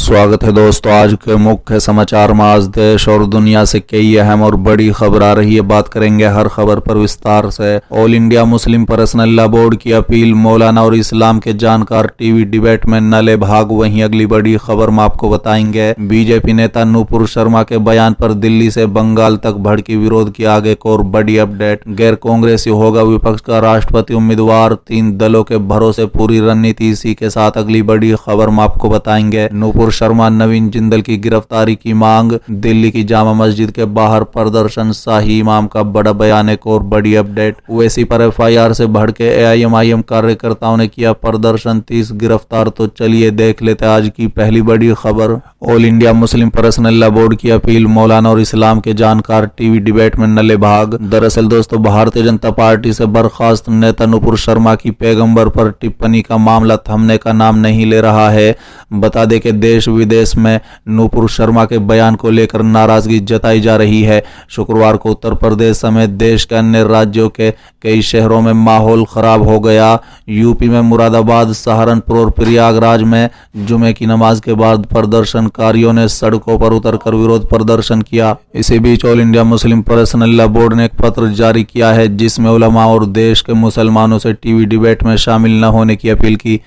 स्वागत है दोस्तों। आज के मुख्य समाचार में आज देश और दुनिया से कई अहम और बड़ी खबर आ रही है। बात करेंगे हर खबर पर विस्तार से। All India Muslim personal law board की अपील, मौलाना और इस्लाम के जानकार टीवी डिबेट में न ले भाग। वहीं अगली बड़ी खबर में आपको बताएंगे बीजेपी नेता नूपुर शर्मा के बयान पर दिल्ली से बंगाल तक भड़की विरोध की आगे एक और बड़ी अपडेट। गैर कांग्रेसी होगा विपक्ष का राष्ट्रपति उम्मीदवार, 3 दलों के भरोसे पूरी रणनीति। इसी के साथ अगली बड़ी खबर में आपको बताएंगे नूपुर शर्मा नवीन जिंदल की गिरफ्तारी की मांग, दिल्ली की जामा मस्जिद के बाहर प्रदर्शन, शाही इमाम का बड़ा बयान। एक और बड़ी अपडेट, ओवैसी पर एफआईआर से भड़के एआईएमआईएम कार्यकर्ताओं ने किया प्रदर्शन, 30 गिरफ्तार। तो चलिए देख लेते आज की पहली बड़ी खबर। All India Muslim personal law board की अपील, मौलाना और इस्लाम के जानकार टीवी डिबेट में न ले भाग। दरअसल दोस्तों, भारतीय जनता पार्टी से बर्खास्त नेता नूपुर शर्मा की पैगंबर पर टिप्पणी का मामला थमने का नाम नहीं ले रहा है। बता दें कि देश विदेश में नूपुर शर्मा के बयान को लेकर नाराजगी जताई जा रही है। शुक्रवार को उत्तर प्रदेश समेत देश के अन्य राज्यों के कई शहरों में माहौल खराब हो गया। यूपी में मुरादाबाद, सहारनपुर और प्रयागराज में जुमे की नमाज के बाद प्रदर्शनकारियों ने सड़कों पर उतरकर विरोध प्रदर्शन किया। इसी बीच All India Muslim personal law board ने एक पत्र जारी किया है जिसमें उलमा और देश के मुसलमानों से टीवी डिबेट में शामिल न होने की अपील की।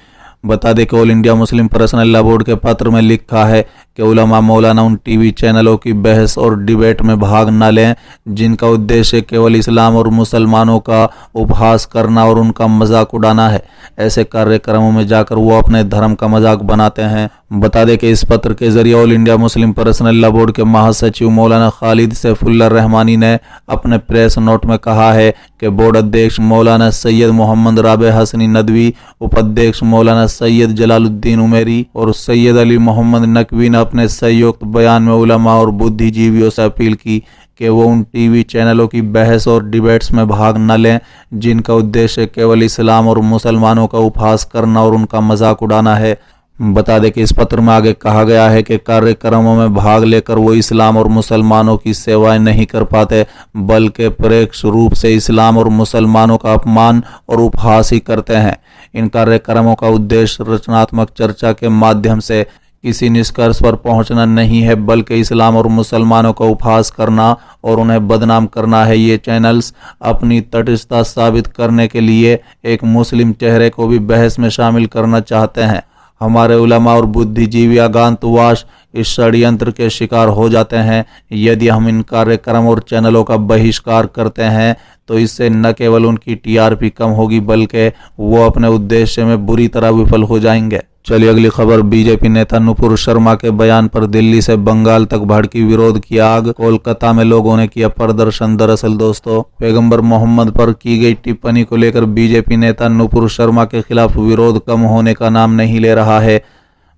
बता दें कि all India Muslim personal law board के पत्र में लिखा है कि उलमा मौलाना उन टीवी चैनलों की बहस और डिबेट में भाग न लें जिनका उद्देश्य केवल इस्लाम और मुसलमानों का उपहास करना और उनका मजाक उड़ाना है। ऐसे कार्यक्रमों में जाकर वो अपने धर्म का मजाक बनाते हैं। बता दें कि इस पत्र के जरिए all India Muslim personal law board के महासचिव मौलाना खालिद सैफुल्लाह रहमानी ने अपने प्रेस नोट में कहा है कि बोर्ड अध्यक्ष मौलाना सैयद मोहम्मद राबे हसनी नदवी, उपाध्यक्ष मौलाना सैयद जलालुद्दीन उमेरी और सैयद अली मोहम्मद नकवी ने अपने संयुक्त बयान में उलमा और बुद्धिजीवियों से अपील की कि वो उन टीवी चैनलों की बहस और डिबेट्स में भाग न लें जिनका उद्देश्य केवल इस्लाम और मुसलमानों का उपहास करना और उनका मजाक उड़ाना है। बता दें कि इस पत्र में आगे कहा गया है कि कार्यक्रमों में भाग लेकर वो इस्लाम और मुसलमानों की सेवाएं नहीं कर पाते बल्कि परोक्ष रूप से इस्लाम और मुसलमानों का अपमान और उपहास ही करते हैं। इन कार्यक्रमों का उद्देश्य रचनात्मक चर्चा के माध्यम से किसी निष्कर्ष पर पहुंचना नहीं है बल्कि इस्लाम और मुसलमानों का उपहास करना और उन्हें बदनाम करना है। ये चैनल्स अपनी तटस्थता साबित करने के लिए एक मुस्लिम चेहरे को भी बहस में शामिल करना चाहते हैं। हमारे उलमा और बुद्धिजीवी अज्ञातवास इस षड्यंत्र के शिकार हो जाते हैं। यदि हम इन कार्यक्रम और चैनलों का बहिष्कार करते हैं तो इससे न केवल उनकी टीआरपी कम होगी बल्कि वो अपने उद्देश्य में बुरी तरह विफल हो जाएंगे। चलिए अगली खबर। बीजेपी नेता नूपुर शर्मा के बयान पर दिल्ली से बंगाल तक भड़की विरोध की आग, कोलकाता में लोगों ने किया प्रदर्शन। दरअसल दोस्तों, पैगंबर मोहम्मद पर की गई टिप्पणी को लेकर बीजेपी नेता नूपुर शर्मा के खिलाफ विरोध कम होने का नाम नहीं ले रहा है।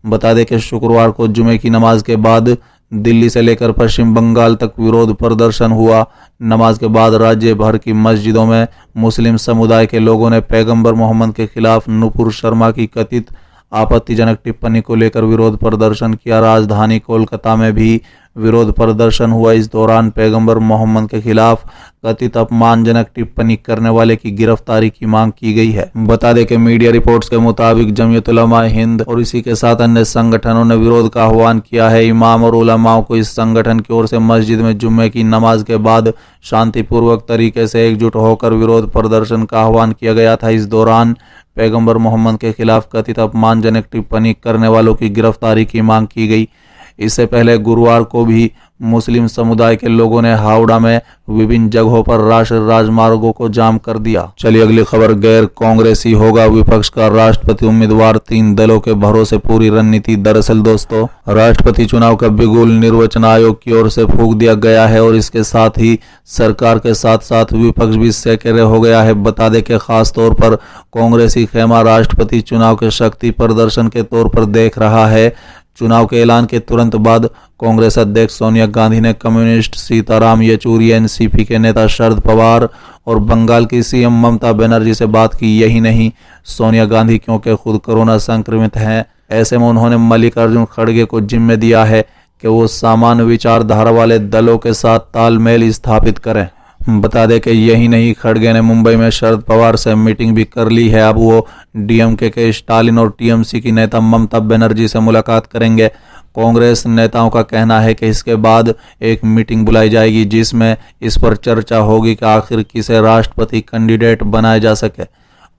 बता दें कि शुक्रवार को जुमे की नमाज के बाद दिल्ली से लेकर पश्चिम बंगाल तक विरोध प्रदर्शन हुआ। नमाज के बाद राज्य भर की मस्जिदों में मुस्लिम समुदाय के लोगों ने पैगंबर मोहम्मद के खिलाफ नूपुर शर्मा की कथित आपत्तिजनक टिप्पणी को लेकर विरोध प्रदर्शन किया। राजधानी कोलकाता में भी विरोध प्रदर्शन हुआ। इस दौरान पैगंबर मोहम्मद के खिलाफ कथित अपमानजनक टिप्पणी करने वाले की गिरफ्तारी की मांग की गई है। बता दें कि मीडिया रिपोर्ट्स के मुताबिक जमीयत उलमा हिंद और इसी के साथ अन्य संगठनों ने विरोध का आह्वान किया है। इमाम और उलमाओं को इस संगठन की ओर से मस्जिद में जुम्मे की नमाज के बाद शांतिपूर्वक तरीके से एकजुट होकर विरोध प्रदर्शन का आह्वान किया गया था। इस दौरान पैगंबर मोहम्मद के खिलाफ कथित अपमानजनक टिप्पणी करने वालों की गिरफ्तारी की मांग की गई। इससे पहले गुरुवार को भी मुस्लिम समुदाय के लोगों ने हावड़ा में विभिन्न जगहों पर राष्ट्रीय राजमार्गों को जाम कर दिया। चलिए अगली खबर। गैर कांग्रेसी होगा विपक्ष का राष्ट्रपति उम्मीदवार, 3 दलों के भरोसे पूरी रणनीति। दरअसल दोस्तों, राष्ट्रपति चुनाव का बिगुल निर्वाचन आयोग की ओर से फूंक दिया गया है और इसके साथ ही सरकार के साथ साथ विपक्ष भी सेकेरे हो गया है। बता दें कि खास तौर पर कांग्रेसी खेमा राष्ट्रपति चुनाव के शक्ति प्रदर्शन के तौर पर देख रहा है। चुनाव के ऐलान के तुरंत बाद कांग्रेस अध्यक्ष सोनिया गांधी ने कम्युनिस्ट सीताराम येचुरी, एनसीपी के नेता शरद पवार और बंगाल की सीएम ममता बनर्जी से बात की। यही नहीं, सोनिया गांधी क्योंकि खुद कोरोना संक्रमित हैं, ऐसे में उन्होंने मल्लिकार्जुन खड़गे को जिम्मे दिया है कि वो सामान्य विचारधारा वाले दलों के साथ तालमेल स्थापित करें। बता दें कि यही नहीं, खड़गे ने मुंबई में शरद पवार से मीटिंग भी कर ली है। अब वो डीएमके के स्टालिन और टीएमसी की नेता ममता बनर्जी से मुलाकात करेंगे। कांग्रेस नेताओं का कहना है कि इसके बाद एक मीटिंग बुलाई जाएगी जिसमें इस पर चर्चा होगी कि आखिर किसे राष्ट्रपति कैंडिडेट बनाया जा सके।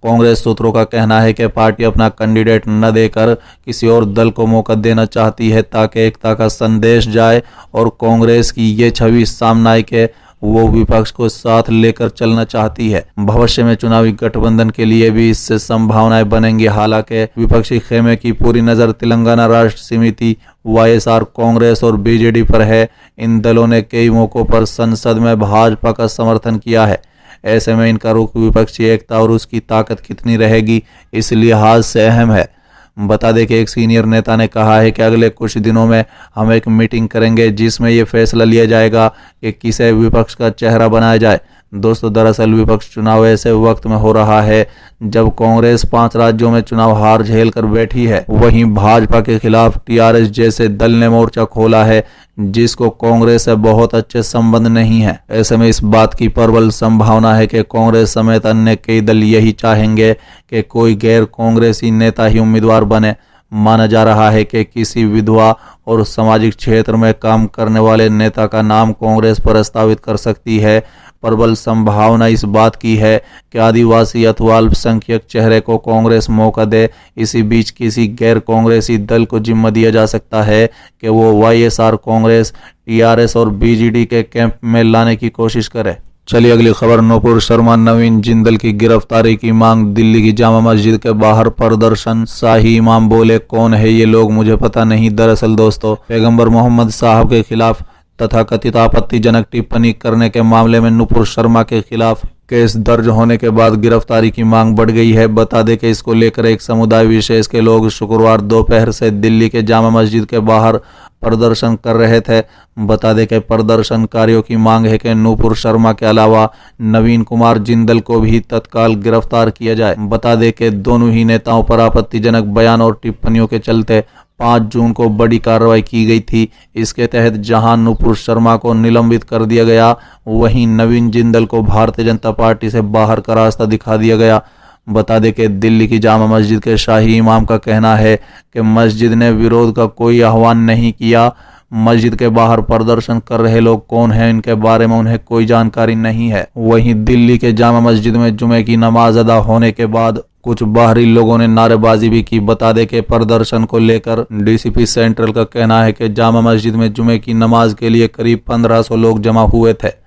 कांग्रेस सूत्रों का कहना है कि पार्टी अपना कैंडिडेट न देकर किसी और दल को मौका देना चाहती है ताकि एकता का संदेश जाए और कांग्रेस की ये छवि सामने आए कि वो विपक्ष को साथ लेकर चलना चाहती है। भविष्य में चुनावी गठबंधन के लिए भी इससे संभावनाएं बनेंगी। हालांकि विपक्षी खेमे की पूरी नजर तेलंगाना राष्ट्र समिति, वाईएसआर कांग्रेस और बीजेडी पर है। इन दलों ने कई मौकों पर संसद में भाजपा का समर्थन किया है। ऐसे में इनका रुख विपक्षी एकता और उसकी ताकत कितनी रहेगी इस लिहाज से अहम है। बता दें कि एक सीनियर नेता ने कहा है कि अगले कुछ दिनों में हम एक मीटिंग करेंगे जिसमें यह फैसला लिया जाएगा कि किसे विपक्ष का चेहरा बनाया जाए। दोस्तों, दरअसल विपक्ष चुनाव ऐसे वक्त में हो रहा है जब कांग्रेस 5 राज्यों में चुनाव हार झेल कर बैठी है। वहीं भाजपा के खिलाफ टीआरएस जैसे दल ने मोर्चा खोला है जिसको कांग्रेस से बहुत अच्छे संबंध नहीं है। ऐसे में इस बात की प्रबल संभावना है कि कांग्रेस समेत अन्य कई दल यही चाहेंगे कि कोई गैर कांग्रेसी नेता ही उम्मीदवार बने। माना जा रहा है कि किसी विधवा और सामाजिक क्षेत्र में काम करने वाले नेता का नाम कांग्रेस प्रस्तावित कर सकती है। प्रबल संभावना इस बात की है कि आदिवासी अथवा अल्पसंख्यक चेहरे को कांग्रेस मौका दे। इसी बीच किसी गैर कांग्रेसी दल को जिम्मा दिया जा सकता है कि वो वाईएसआर कांग्रेस, टीआरएस और बीजेडी के कैंप में लाने की कोशिश करे। चलिए अगली खबर। नूपुर शर्मा, नवीन जिंदल की गिरफ्तारी की मांग। दिल्ली की जामा मस्जिद के बाहर प्रदर्शन। शाही इमाम बोले, कौन है ये लोग, मुझे पता नहीं। दरअसल दोस्तों, पैगंबर मोहम्मद साहब के खिलाफ तथाकथित आपत्तिजनक टिप्पणी करने के मामले में नूपुर शर्मा के खिलाफ केस दर्ज होने के बाद गिरफ्तारी की मांग बढ़ गई है। बता दें कि इसको लेकर एक समुदाय विशेष के लोग शुक्रवार दोपहर से दिल्ली के जामा मस्जिद के बाहर प्रदर्शन कर रहे थे। बता दें कि प्रदर्शनकारियों की मांग है कि नूपुर शर्मा के अलावा नवीन कुमार जिंदल को भी तत्काल गिरफ्तार किया जाए। बता दें कि दोनों ही नेताओं पर आपत्तिजनक बयान और टिप्पणियों के चलते 5 जून को बड़ी कार्रवाई की गई थी। इसके तहत जहां नूपुर शर्मा को निलंबित कर दिया गया, वहीं नवीन जिंदल को भारतीय जनता पार्टी से बाहर का रास्ता दिखा दिया गया। बता दें कि दिल्ली की जामा मस्जिद के शाही इमाम का कहना है कि मस्जिद ने विरोध का कोई आह्वान नहीं किया। मस्जिद के बाहर प्रदर्शन कर रहे लोग कौन हैं, इनके बारे में उन्हें कोई जानकारी नहीं है। वहीं दिल्ली के जामा मस्जिद में जुमे की नमाज अदा होने के बाद कुछ बाहरी लोगों ने नारेबाजी भी की। बता दें कि प्रदर्शन को लेकर डीसीपी सेंट्रल का कहना है कि जामा मस्जिद में जुमे की नमाज के लिए करीब 1500 लोग जमा हुए थे।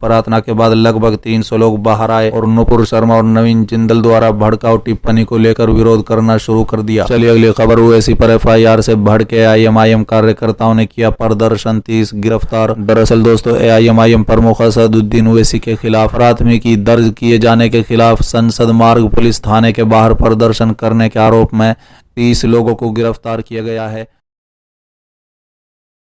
प्रार्थना के बाद लगभग 300 लोग बाहर आए और नूपुर शर्मा और नवीन जिंदल द्वारा भड़काऊ टिप्पणी को लेकर विरोध करना शुरू कर दिया। चलिए अगली खबर। ओवैसी पर एफआईआर से भड़के एआईएमआईएम कार्यकर्ताओं ने किया प्रदर्शन, 30 गिरफ्तार। दरअसल दोस्तों, एआईएमआईएम प्रमुख असदुद्दीन ओवैसी के खिलाफ प्राथमिकी दर्ज किए जाने के खिलाफ संसद मार्ग पुलिस थाने के बाहर प्रदर्शन करने के आरोप में 30 लोगों को गिरफ्तार किया गया है।